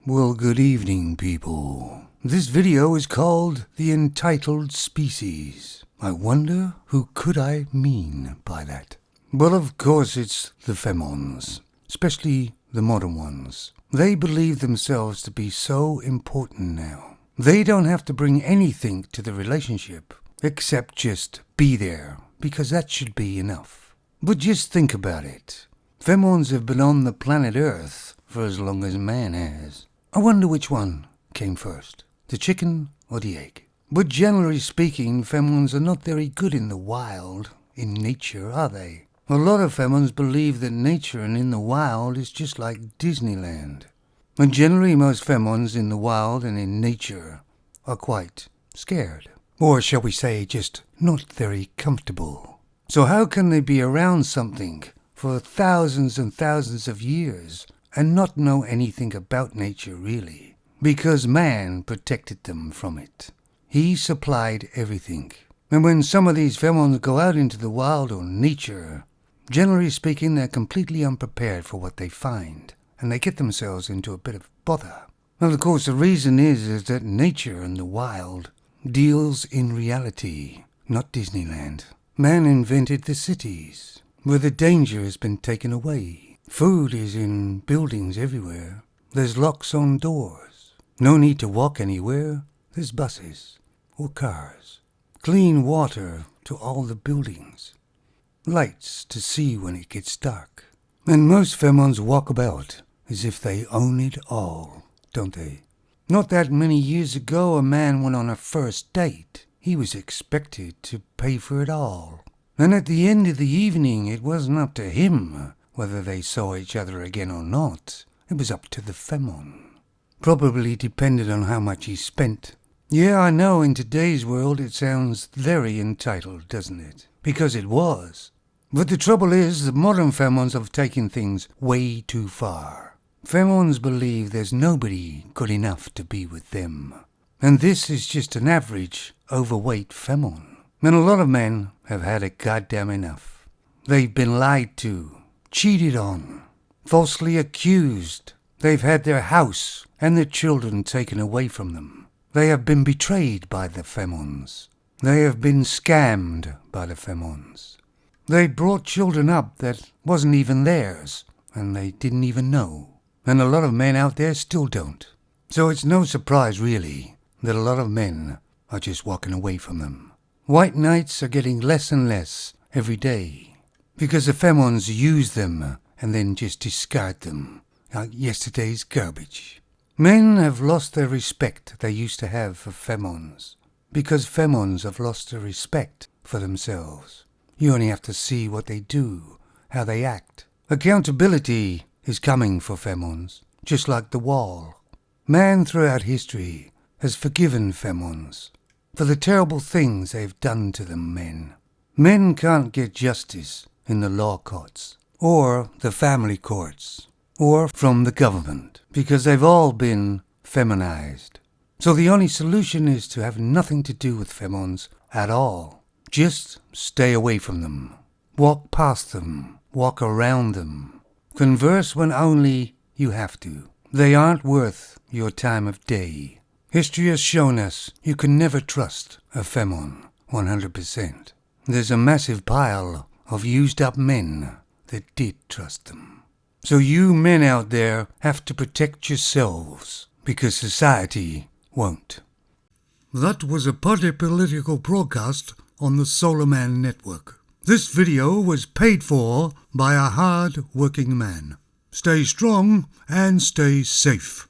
Well, good evening, people. This video is called The Entitled Species. I wonder who could I mean by that? Well, of course it's the Femons, especially the modern ones. They believe themselves to be so important now. They don't have to bring anything to the relationship, except just be there, because that should be enough. But just think about it. Femons have been on the planet Earth for as long as man has. I wonder which one came first, the chicken or the egg? But generally speaking, Femons are not very good in the wild, in nature, are they? A lot of Femons believe that nature and in the wild is just like Disneyland. And generally most Femons in the wild and in nature are quite scared. Or shall we say, just not very comfortable. So how can they be around something for thousands and thousands of years and not know anything about nature really? Because man protected them from it. He supplied everything. And when some of these Femons go out into the wild or nature, generally speaking, they're completely unprepared for what they find, and they get themselves into a bit of bother. Well, of course, the reason is that nature and the wild deals in reality, not Disneyland. Man invented the cities, where the danger has been taken away. Food is in buildings everywhere. There's locks on doors. No need to walk anywhere. There's buses or cars. Clean water to all the buildings. Lights to see when it gets dark. And most Femons walk about as if they own it all, don't they? Not that many years ago, a man went on a first date. He was expected to pay for it all. And at the end of the evening, it wasn't up to him whether they saw each other again or not. It was up to the Femon. Probably depended on how much he spent. Yeah, I know in today's world it sounds very entitled, doesn't it? Because it was. But the trouble is, the modern Femons have taken things way too far. Femons believe there's nobody good enough to be with them. And this is just an average, overweight Femon. And a lot of men have had it goddamn enough. They've been lied to, cheated on, falsely accused. They've had their house and their children taken away from them. They have been betrayed by the Femons. They have been scammed by the Femons. They brought children up that wasn't even theirs, and they didn't even know. And a lot of men out there still don't. So it's no surprise, really, that a lot of men are just walking away from them. White knights are getting less and less every day, because the Femons use them and then just discard them like yesterday's garbage. Men have lost their respect they used to have for Femons, because Femons have lost their respect for themselves. You only have to see what they do, how they act. Accountability is coming for Femons, just like the wall. Man throughout history has forgiven Femons for the terrible things they've done to them men. Men can't get justice in the law courts, or the family courts, or from the government, because they've all been feminized. So the only solution is to have nothing to do with Femons at all. Just stay away from them. Walk past them. Walk around them. Converse when only you have to. They aren't worth your time of day. History has shown us you can never trust a Femon 100%. There's a massive pile of used up men that did trust them. So you men out there have to protect yourselves, because society won't. That was a party-political broadcast on the Solar Man Network. This video was paid for by a hard-working man. Stay strong and stay safe.